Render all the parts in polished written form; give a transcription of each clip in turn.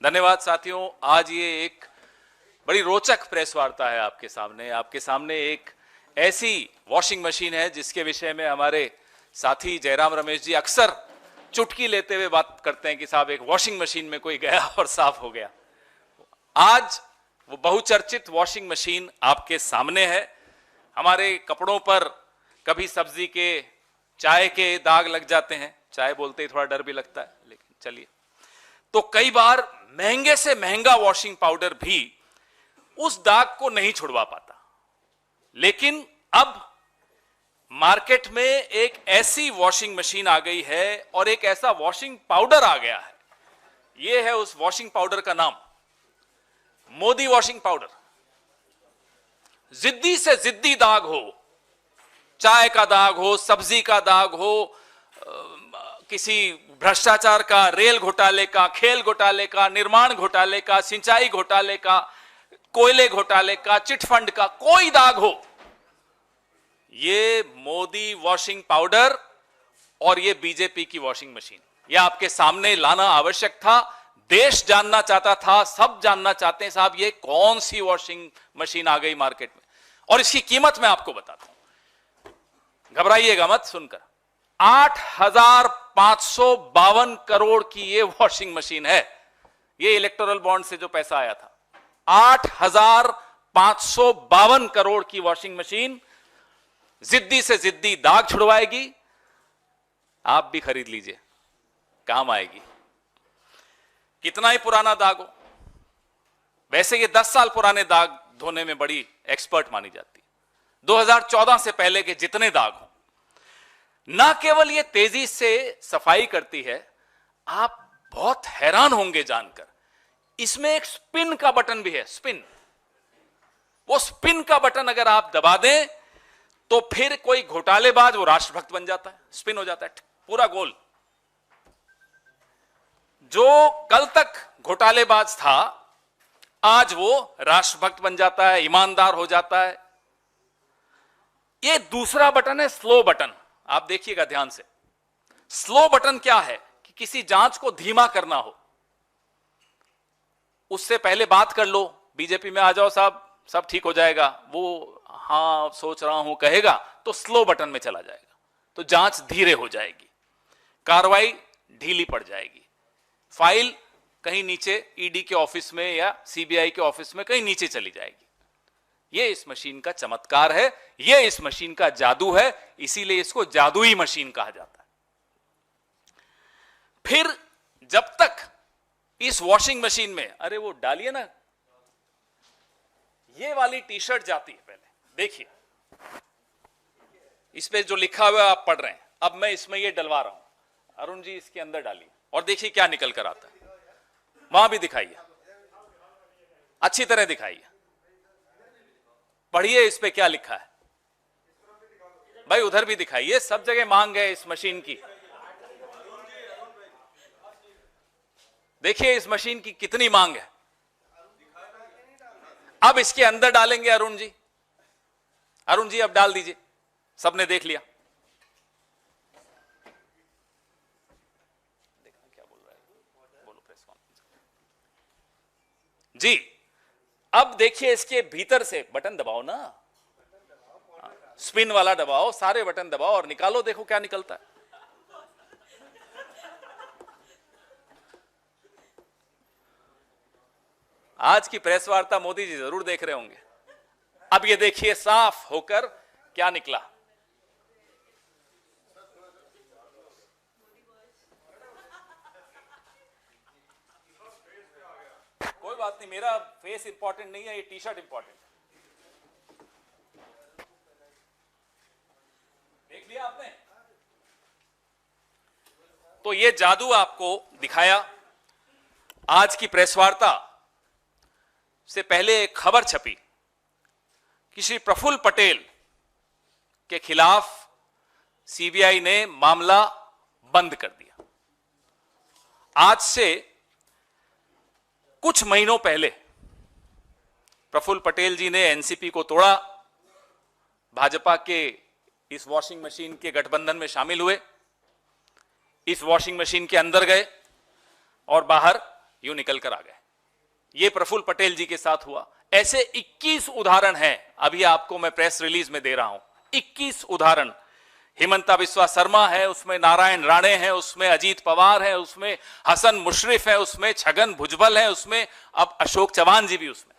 धन्यवाद साथियों। आज ये एक बड़ी रोचक प्रेस वार्ता है आपके सामने। आपके सामने एक ऐसी वॉशिंग मशीन है जिसके विषय में हमारे साथी जयराम रमेश जी अक्सर चुटकी लेते हुए बात करते हैं कि साहब एक वॉशिंग मशीन में कोई गया और साफ हो गया। आज वो बहुचर्चित वॉशिंग मशीन आपके सामने है। हमारे कपड़ों पर कभी सब्जी के, चाय के दाग लग जाते हैं। चाय बोलते ही थोड़ा डर भी लगता है, लेकिन चलिए। तो कई बार महंगे से महंगा वॉशिंग पाउडर भी उस दाग को नहीं छुड़वा पाता। लेकिन अब मार्केट में एक ऐसी वॉशिंग मशीन आ गई है और एक ऐसा वॉशिंग पाउडर आ गया है। यह है उस वॉशिंग पाउडर का नाम, मोदी वॉशिंग पाउडर। जिद्दी से जिद्दी दाग हो, चाय का दाग हो, सब्जी का दाग हो, किसी भ्रष्टाचार का, रेल घोटाले का, खेल घोटाले का, निर्माण घोटाले का, सिंचाई घोटाले का, कोयले घोटाले का, चिटफंड का, कोई दाग हो, ये मोदी वॉशिंग पाउडर और ये बीजेपी की वॉशिंग मशीन, ये आपके सामने लाना आवश्यक था। देश जानना चाहता था, सब जानना चाहते हैं साहब ये कौन सी वॉशिंग मशीन आ गई मार्केट में। और इसकी कीमत मैं आपको बताता हूं, घबराइएगा मत सुनकर। 8,552 करोड़ की ये वॉशिंग मशीन है। ये इलेक्टोरल बॉन्ड से जो पैसा आया था, 8,552 करोड़ की वॉशिंग मशीन जिद्दी से जिद्दी दाग छुड़वाएगी। आप भी खरीद लीजिए, काम आएगी। कितना ही पुराना दाग हो, वैसे ये 10 साल पुराने दाग धोने में बड़ी एक्सपर्ट मानी जाती है। 2014 से पहले के जितने दाग हो, ना केवल ये तेजी से सफाई करती है, आप बहुत हैरान होंगे जानकर, इसमें एक स्पिन का बटन भी है। स्पिन, वो स्पिन का बटन अगर आप दबा दें तो फिर कोई घोटालेबाज वो राष्ट्रभक्त बन जाता है, स्पिन हो जाता है पूरा गोल। जो कल तक घोटालेबाज था आज वो राष्ट्रभक्त बन जाता है, ईमानदार हो जाता है। ये दूसरा बटन है, स्लो बटन। आप देखिएगा ध्यान से। स्लो बटन क्या है कि किसी जांच को धीमा करना हो, उससे पहले बात कर लो, बीजेपी में आ जाओ साहब, सब ठीक हो जाएगा, वो हाँ सोच रहा हूं कहेगा तो स्लो बटन में चला जाएगा, तो जांच धीरे हो जाएगी, कार्रवाई ढीली पड़ जाएगी, फाइल कहीं नीचे ईडी के ऑफिस में या सीबीआई के ऑफिस में कहीं नीचे चली जाएगी। यह इस मशीन का चमत्कार है, यह इस मशीन का जादू है, इसीलिए इसको जादुई मशीन कहा जाता है। फिर जब तक इस वॉशिंग मशीन में, अरे वो डालिए ना, ये वाली टी शर्ट जाती है, पहले देखिए इस पे जो लिखा हुआ है आप पढ़ रहे हैं, अब मैं इसमें ये डलवा रहा हूं। अरुण जी इसके अंदर डालिए और देखिए क्या निकल कर आता है। वहां भी दिखाइए, अच्छी तरह दिखाइए, पढ़िए इस पे क्या लिखा है भाई, उधर भी दिखाइए, सब जगह मांग है इस मशीन की। देखिए इस मशीन की कितनी मांग है। अब इसके अंदर डालेंगे अरुण जी, अरुण जी अब डाल दीजिए, सबने देख लिया। देखना क्या बोल रहा है, बोलो प्रेस कॉन्फ्रेंस जी। अब देखिए इसके भीतर से बटन दबाओ ना, स्पिन वाला दबाओ, सारे बटन दबाओ और निकालो, देखो क्या निकलता है। आज की प्रेस वार्ता मोदी जी जरूर देख रहे होंगे। अब ये देखिए साफ होकर क्या निकला। कोई बात नहीं, मेरा फेस इंपॉर्टेंट नहीं है, ये टी शर्ट इंपॉर्टेंट है। देख लिया आपने, तो ये जादू आपको दिखाया। आज की प्रेस वार्ता से पहले एक खबर छपी कि श्री प्रफुल्ल पटेल के खिलाफ सीबीआई ने मामला बंद कर दिया। आज से कुछ महीनों पहले प्रफुल्ल पटेल जी ने एनसीपी को तोड़ा, भाजपा के इस वॉशिंग मशीन के गठबंधन में शामिल हुए, इस वॉशिंग मशीन के अंदर गए और बाहर यूं निकल कर आ गए। ये प्रफुल्ल पटेल जी के साथ हुआ। ऐसे 21 उदाहरण हैं, अभी आपको मैं प्रेस रिलीज में दे रहा हूं। 21 उदाहरण। हिमंता बिस्वा शर्मा है, उसमें नारायण राणे है, उसमें अजीत पवार है, उसमें हसन मुशर्रफ है, उसमें छगन भुजबल है, उसमें अब अशोक चौहान जी भी उसमें।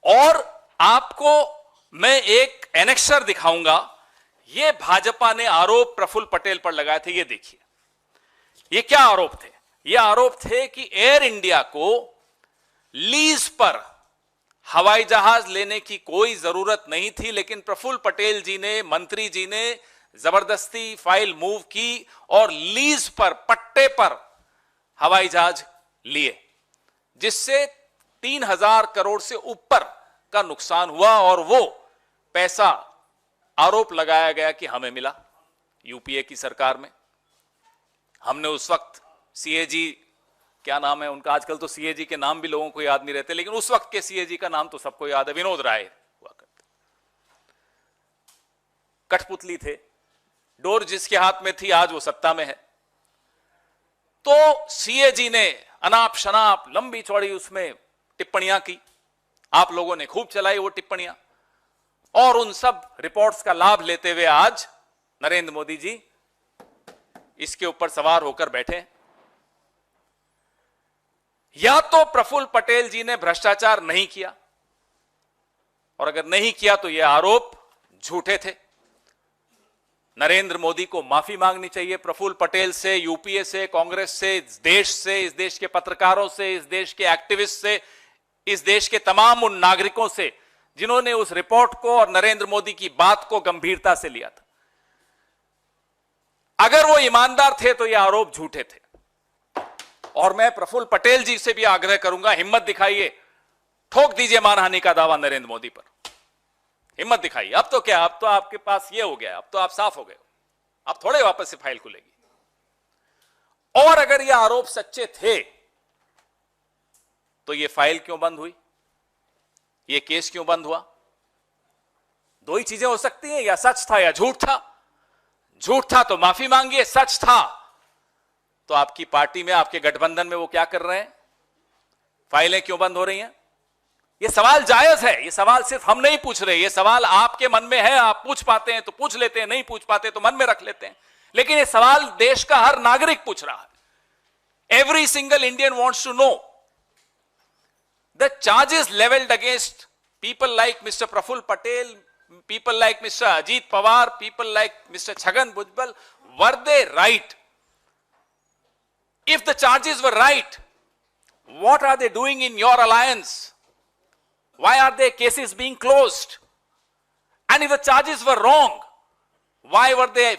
और आपको मैं एक एनेक्सर दिखाऊंगा। ये भाजपा ने आरोप प्रफुल्ल पटेल पर लगाए थे। ये देखिए, ये क्या आरोप थे? ये आरोप थे कि एयर इंडिया को लीज पर हवाई जहाज लेने की कोई जरूरत नहीं थी, लेकिन प्रफुल्ल पटेल जी ने, मंत्री जी ने जबरदस्ती फाइल मूव की और लीज पर, पट्टे पर हवाई जहाज लिए, जिससे 3000 करोड़ से ऊपर का नुकसान हुआ। और वो पैसा आरोप लगाया गया कि हमें मिला यूपीए की सरकार में। हमने उस वक्त सीएजी, क्या नाम है उनका, आजकल तो सीएजी के नाम भी लोगों को याद नहीं रहते, लेकिन उस वक्त के सीएजी का नाम तो सबको याद है, विनोद राय हुआ करते। कठपुतली थे, डोर जिसके हाथ में थी आज वो सत्ता में है। तो सीएजी ने अनाप शनाप लंबी चौड़ी उसमें टिप्पणियां की, आप लोगों ने खूब चलाई वो टिप्पणियां, और उन सब रिपोर्ट्स का लाभ लेते हुए आज नरेंद्र मोदी जी इसके ऊपर सवार होकर बैठे। या तो प्रफुल्ल पटेल जी ने भ्रष्टाचार नहीं किया, और अगर नहीं किया तो यह आरोप झूठे थे। नरेंद्र मोदी को माफी मांगनी चाहिए प्रफुल्ल पटेल से, यूपीए से, कांग्रेस से, इस देश के पत्रकारों से, इस देश के एक्टिविस्ट से, इस देश के तमाम उन नागरिकों से जिन्होंने उस रिपोर्ट को और नरेंद्र मोदी की बात को गंभीरता से लिया था। अगर वो ईमानदार थे तो ये आरोप झूठे थे। और मैं प्रफुल्ल पटेल जी से भी आग्रह करूंगा, हिम्मत दिखाइए, ठोक दीजिए मानहानि का दावा नरेंद्र मोदी पर, हिम्मत दिखाइए। अब तो क्या, अब तो आपके पास ये हो गया, अब तो आप साफ हो गए, अब थोड़े वापस से फाइल खुलेगी। और अगर ये आरोप सच्चे थे तो ये फाइल क्यों बंद हुई, ये केस क्यों बंद हुआ? दो ही चीजें हो सकती हैं, या सच था या झूठ था। झूठ था तो माफी मांगिए, सच था तो आपकी पार्टी में, आपके गठबंधन में वो क्या कर रहे हैं, फाइलें क्यों बंद हो रही हैं? ये सवाल जायज है, ये सवाल सिर्फ हम नहीं पूछ रहे, ये सवाल आपके मन में है, आप पूछ पाते हैं तो पूछ लेते हैं, नहीं पूछ पाते तो मन में रख लेते हैं, लेकिन ये सवाल देश का हर नागरिक पूछ रहा है। Every single Indian wants to know the charges levelled against people like mister Praful Patel, people like Mr. Ajit Pawar, people like Mr. Chhagan Bhujbal, were they right? If the charges were right, what are they doing in your alliance? Why are their cases being closed? And if the charges were wrong, why were they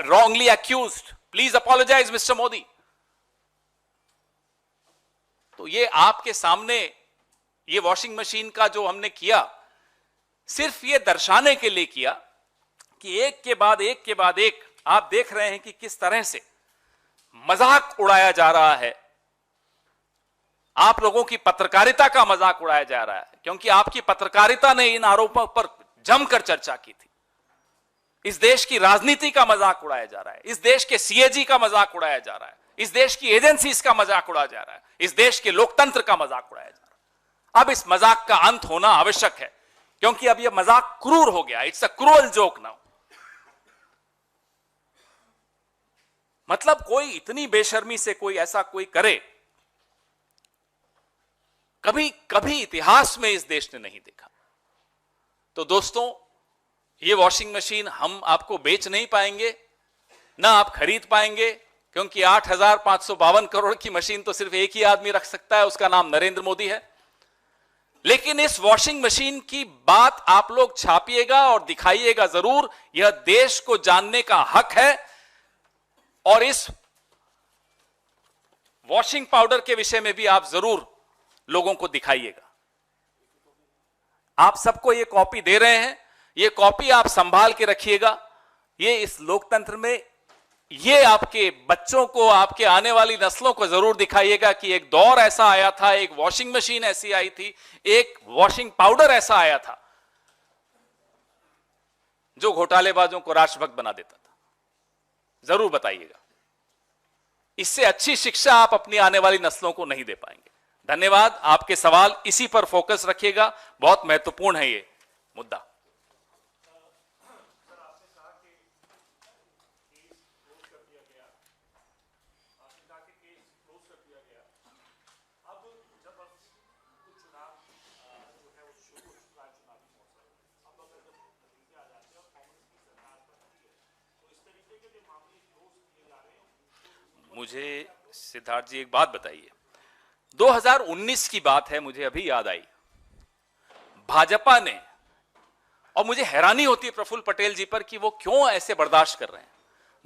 wrongly accused? Please apologize, Mr. Modi. तो ये आपके सामने, ये washing machine का जो हमने किया, सिर्फ ये दर्शाने के लिए किया कि एक के बाद एक आप देख रहे हैं कि किस तरह से मजाक उड़ाया जा रहा है, आप लोगों की पत्रकारिता का मजाक उड़ाया जा रहा है, क्योंकि आपकी पत्रकारिता ने इन आरोपों पर जमकर चर्चा की थी। इस देश की राजनीति का मजाक उड़ाया जा रहा है, इस देश के सीएजी का मजाक उड़ाया जा रहा है, इस देश की एजेंसीज का मजाक उड़ाया जा रहा है, इस देश के लोकतंत्र का मजाक उड़ाया जा रहा है। अब इस मजाक का अंत होना आवश्यक है, क्योंकि अब यह मजाक क्रूर हो गया। It's a cruel joke now. मतलब कोई इतनी बेशर्मी से कोई ऐसा कोई करे, कभी कभी इतिहास में इस देश ने नहीं देखा। तो दोस्तों, ये वॉशिंग मशीन हम आपको बेच नहीं पाएंगे, ना आप खरीद पाएंगे, क्योंकि 8,552 करोड़ की मशीन तो सिर्फ एक ही आदमी रख सकता है, उसका नाम नरेंद्र मोदी है। लेकिन इस वॉशिंग मशीन की बात आप लोग छापिएगा और दिखाइएगा जरूर, यह देश को जानने का हक है। और इस वॉशिंग पाउडर के विषय में भी आप जरूर लोगों को दिखाइएगा। आप सबको यह कॉपी दे रहे हैं, यह कॉपी आप संभाल के रखिएगा। ये इस लोकतंत्र में, ये आपके बच्चों को, आपके आने वाली नस्लों को जरूर दिखाइएगा कि एक दौर ऐसा आया था, एक वॉशिंग मशीन ऐसी आई थी, एक वॉशिंग पाउडर ऐसा आया था जो घोटालेबाजों को राष्ट्रभक्त बना देता था। जरूर बताइएगा। इससे अच्छी शिक्षा आप अपनी आने वाली नस्लों को नहीं दे पाएंगे। धन्यवाद। आपके सवाल इसी पर फोकस रखिएगा, बहुत महत्वपूर्ण है ये मुद्दा। मुझे सिद्धार्थ जी एक बात बताइए, 2019 की बात है, मुझे अभी याद आई, भाजपा ने, और मुझे हैरानी होती है प्रफुल्ल पटेल जी पर कि वो क्यों ऐसे बर्दाश्त कर रहे हैं।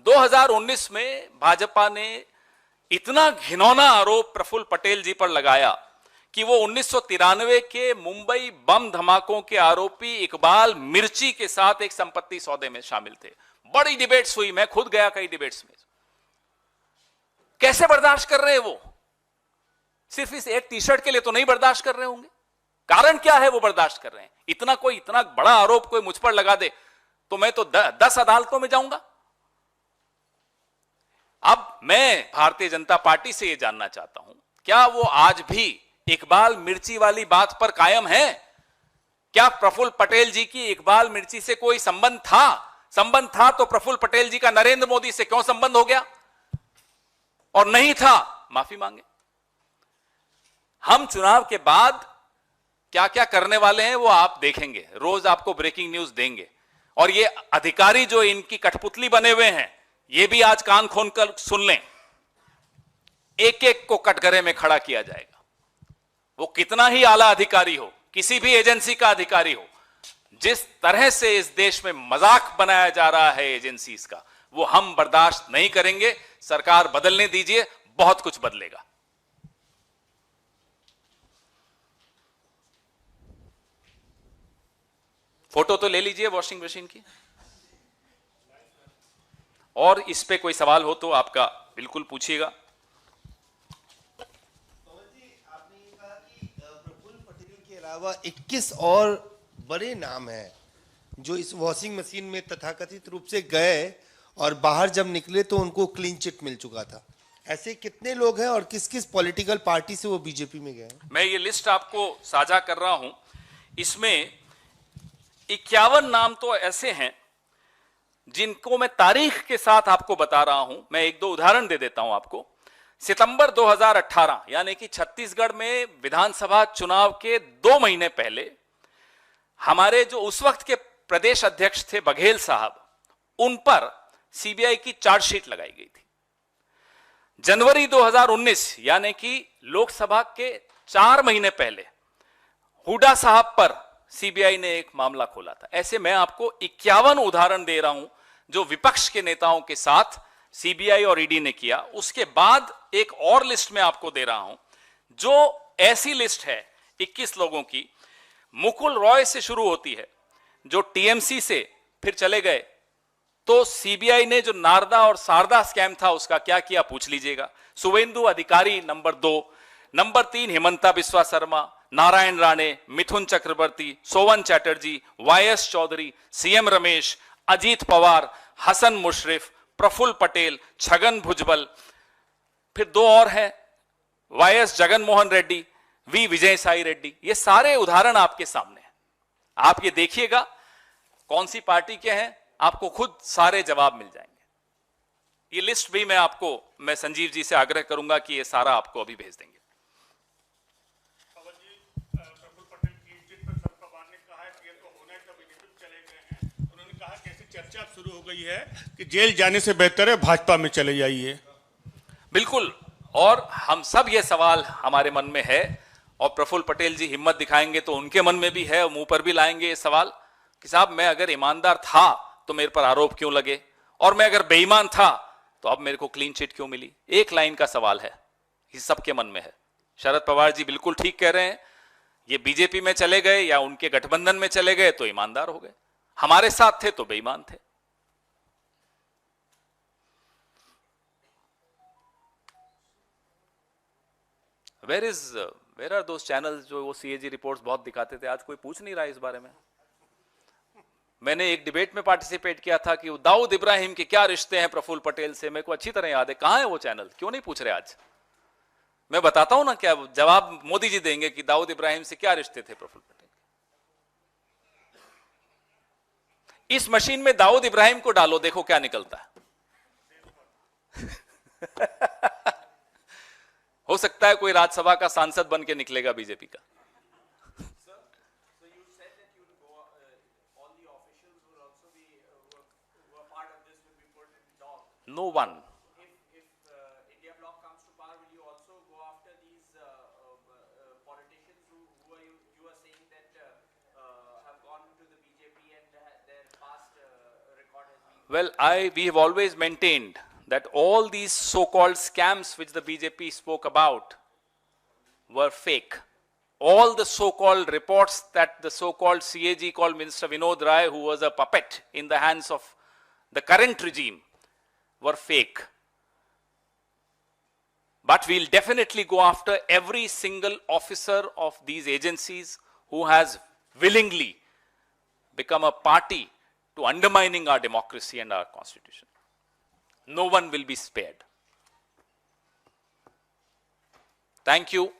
2019 में भाजपा ने इतना घिनौना आरोप प्रफुल्ल पटेल जी पर लगाया कि वो 1993 के मुंबई बम धमाकों के आरोपी इकबाल मिर्ची के साथ एक संपत्ति सौदे में शामिल थे। बड़ी डिबेट्स हुई, मैं खुद गया कई डिबेट्स में। कैसे बर्दाश्त कर रहे हैं वो? सिर्फ इस एक टी शर्ट के लिए तो नहीं बर्दाश्त कर रहे होंगे। कारण क्या है वो बर्दाश्त कर रहे हैं? इतना बड़ा आरोप कोई मुझ पर लगा दे तो मैं तो 10 अदालतों में जाऊंगा। अब मैं भारतीय जनता पार्टी से यह जानना चाहता हूं, क्या वो आज भी इकबाल मिर्ची वाली बात पर कायम है? क्या प्रफुल्ल पटेल जी की इकबाल मिर्ची से कोई संबंध था? संबंध था तो प्रफुल्ल पटेल जी का नरेंद्र मोदी से क्यों संबंध हो गया? और नहीं था, माफी मांगे। हम चुनाव के बाद क्या क्या करने वाले हैं वो आप देखेंगे, रोज आपको ब्रेकिंग न्यूज देंगे। और ये अधिकारी जो इनकी कठपुतली बने हुए हैं, ये भी आज कान खोल कर सुन लें, एक एक को कटघरे में खड़ा किया जाएगा। वो कितना ही आला अधिकारी हो, किसी भी एजेंसी का अधिकारी हो, जिस तरह से इस देश में मजाक बनाया जा रहा है एजेंसीज का, वो हम बर्दाश्त नहीं करेंगे। सरकार बदलने दीजिए, बहुत कुछ बदलेगा। फोटो तो ले लीजिए वॉशिंग मशीन की। और इस पे कोई सवाल हो तो आपका बिल्कुल पूछिएगा। आपने ये कहा कि प्रफुल्ल पटेल के अलावा 21 और बड़े नाम हैं जो इस वॉशिंग मशीन में तथाकथित रूप से गए और बाहर जब निकले तो उनको क्लीन चिट मिल चुका था। ऐसे कितने लोग हैं और किस किस पॉलिटिकल पार्टी से वो बीजेपी में गए? मैं ये लिस्ट आपको साझा कर रहा हूं। इसमें 51 नाम तो ऐसे हैं जिनको मैं तारीख के साथ आपको बता रहा हूं। मैं एक दो उदाहरण दे देता हूं आपको। सितंबर 2018 यानी कि छत्तीसगढ़ में विधानसभा चुनाव के 2 महीने पहले हमारे जो उस वक्त के प्रदेश अध्यक्ष थे बघेल साहब, उन पर सीबीआई की चार्जशीट लगाई गई थी। जनवरी 2019 यानी कि लोकसभा के 4 महीने पहले हुड्डा साहब पर सीबीआई ने एक मामला खोला था। ऐसे मैं आपको 51 उदाहरण दे रहा हूं जो विपक्ष के नेताओं के साथ सीबीआई और ईडी ने किया। उसके बाद एक और लिस्ट में आपको दे रहा हूं जो ऐसी लिस्ट है 21 लोगों की। मुकुल रॉय से शुरू होती है जो टीएमसी से फिर चले गए, तो सीबीआई ने जो नारदा और शारदा स्कैम था उसका क्या किया पूछ लीजिएगा। शुभेंदु अधिकारी नंबर 2, नंबर 3 हिमंता बिस्वा शर्मा, नारायण राणे, मिथुन चक्रवर्ती, सोवन चैटर्जी, वाईएस चौधरी, सीएम रमेश, अजीत पवार, हसन मुशरिफ, प्रफुल्ल पटेल, छगन भुजबल, फिर 2 और हैं वाईएस जगन मोहन रेड्डी, वी विजय साई रेड्डी। ये सारे उदाहरण आपके सामने हैं। आप ये देखिएगा कौन सी पार्टी के हैं, आपको खुद सारे जवाब मिल जाएंगे। ये लिस्ट भी मैं संजीव जी से आग्रह करूंगा कि ये सारा आपको अभी भेज देंगे। प्रफुल्ल पटेल की जित पर सब पवार ने कहा है कि ये तो होना है, तब बीजेपी में चले गए हैं। उन्होंने कहा कि ऐसी चर्चा शुरू हो गई है कि जेल जाने से बेहतर है भाजपा में चले जाइए। बिल्कुल, और हम सब ये सवाल हमारे मन में है, और प्रफुल्ल पटेल जी हिम्मत दिखाएंगे तो उनके मन में भी है, और मुंह पर भी लाएंगे ये सवाल कि साहब मैं अगर ईमानदार था तो मेरे पर आरोप क्यों लगे, और मैं अगर बेईमान था तो अब मेरे को क्लीन चिट क्यों मिली। एक लाइन का सवाल है, ये सबके मन में है। शरद पवार जी बिल्कुल ठीक कह रहे हैं, ये बीजेपी में चले गए या उनके गठबंधन में चले गए तो ईमानदार हो गए, हमारे साथ थे तो बेईमान थे। वेयर आर दोस चैनल्स जो वो सीएजी रिपोर्ट्स बहुत दिखाते थे, आज कोई पूछ नहीं रहा है इस बारे में। मैंने एक डिबेट में पार्टिसिपेट किया था कि दाऊद इब्राहिम के क्या रिश्ते हैं प्रफुल्ल पटेल से, मेरे को अच्छी तरह याद है। कहां है वो चैनल, क्यों नहीं पूछ रहे आज? मैं बताता हूं ना, क्या जवाब मोदी जी देंगे कि दाऊद इब्राहिम से क्या रिश्ते थे प्रफुल्ल पटेल। इस मशीन में दाऊद इब्राहिम को डालो, देखो क्या निकलता है। हो सकता है कोई राज्यसभा का सांसद बन के निकलेगा बीजेपी का। No one. If India bloc comes to power, will you also go after these politicians who you are saying that have gone to the BJP and their past record has been? Well, we have always maintained that all these so-called scams which the BJP spoke about were fake. All the so-called reports that the so-called CAG called Minister Vinod Rai, who was a puppet in the hands of the current regime, were fake. But we'll definitely go after every single officer of these agencies who has willingly become a party to undermining our democracy and our constitution. No one will be spared. Thank you.